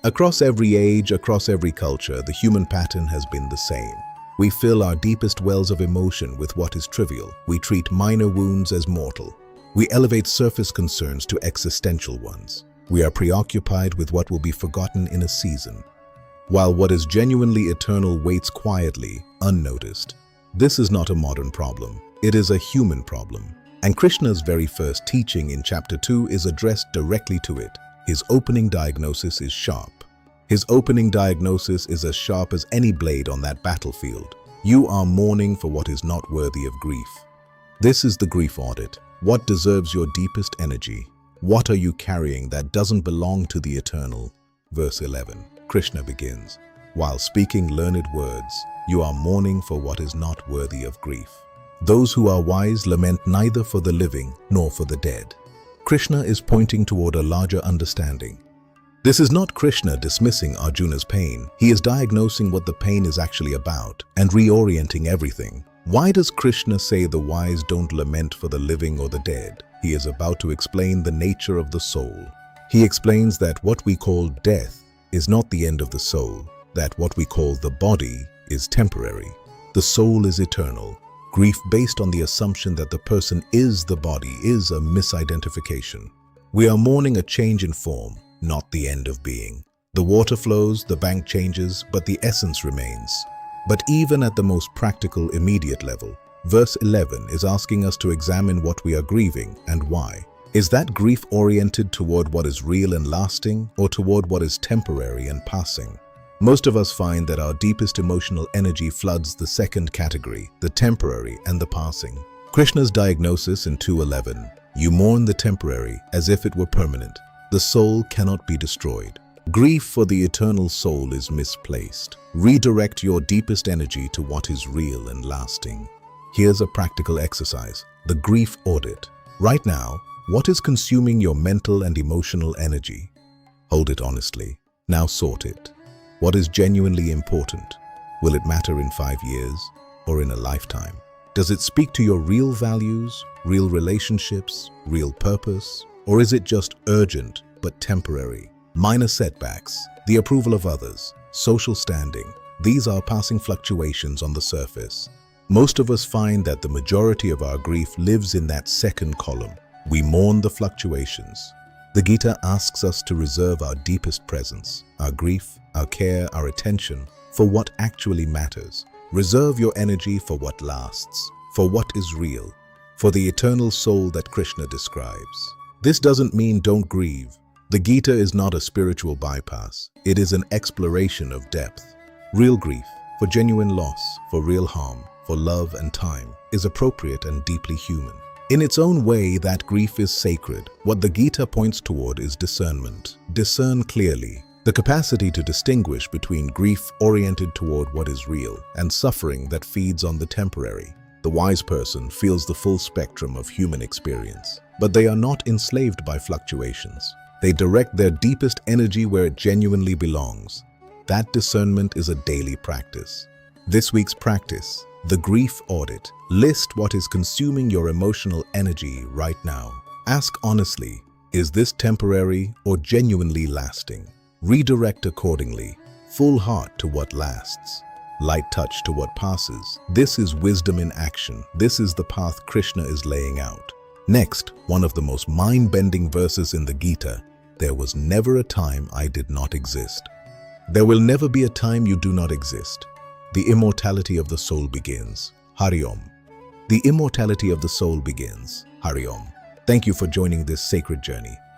Across every age, across every culture, the human pattern has been the same. We fill our deepest wells of emotion with what is trivial. We treat minor wounds as mortal. We elevate surface concerns to existential ones. We are preoccupied with what will be forgotten in a season, while what is genuinely eternal waits quietly, unnoticed. This is not a modern problem. It is a human problem. And Krishna's very first teaching in chapter 2 is addressed directly to it. His opening diagnosis is sharp. His opening diagnosis is as sharp as any blade on that battlefield. You are mourning for what is not worthy of grief. This is the grief audit. What deserves your deepest energy? What are you carrying that doesn't belong to the eternal? Verse 11. Krishna begins, while speaking learned words, you are mourning for what is not worthy of grief. Those who are wise lament neither for the living nor for the dead. Krishna is pointing toward a larger understanding. This is not Krishna dismissing Arjuna's pain. He is diagnosing what the pain is actually about and reorienting everything. Why does Krishna say the wise don't lament for the living or the dead? He is about to explain the nature of the soul. He explains that what we call death is not the end of the soul, that what we call the body is temporary. The soul is eternal. Grief based on the assumption that the person is the body is a misidentification. We are mourning a change in form, not the end of being. The water flows, the bank changes, but the essence remains. But even at the most practical, immediate level, verse 11 is asking us to examine what we are grieving and why. Is that grief oriented toward what is real and lasting, or toward what is temporary and passing? Most of us find that our deepest emotional energy floods the second category, the temporary and the passing. Krishna's diagnosis in 2:11, you mourn the temporary as if it were permanent. The soul cannot be destroyed. Grief for the eternal soul is misplaced. Redirect your deepest energy to what is real and lasting. Here's a practical exercise, the grief audit. Right now, what is consuming your mental and emotional energy? Hold it honestly. Now sort it. What is genuinely important? Will it matter in 5 years or in a lifetime? Does it speak to your real values, real relationships, real purpose? Or is it just urgent but temporary? Minor setbacks, the approval of others, social standing, these are passing fluctuations on the surface. Most of us find that the majority of our grief lives in that second column. We mourn the fluctuations. The Gita asks us to reserve our deepest presence, our grief, our care, our attention, for what actually matters. Reserve your energy for what lasts, for what is real, for the eternal soul that Krishna describes. This doesn't mean don't grieve. The Gita is not a spiritual bypass. It is an exploration of depth. Real grief, for genuine loss, for real harm, for love and time, is appropriate and deeply human. In its own way, that grief is sacred. What the Gita points toward is discernment. Discern clearly. The capacity to distinguish between grief oriented toward what is real and suffering that feeds on the temporary. The wise person feels the full spectrum of human experience, but they are not enslaved by fluctuations. They direct their deepest energy where it genuinely belongs. That discernment is a daily practice. This week's practice, the grief audit. List what is consuming your emotional energy right now. Ask honestly, is this temporary or genuinely lasting? Redirect accordingly. Full heart to what lasts. Light touch to what passes. This is wisdom in action. This is the path Krishna is laying out. Next, one of the most mind-bending verses in the Gita. There was never a time I did not exist. There will never be a time you do not exist. The immortality of the soul begins. Hari Om. The immortality of the soul begins. Hari Om. Thank you for joining this sacred journey.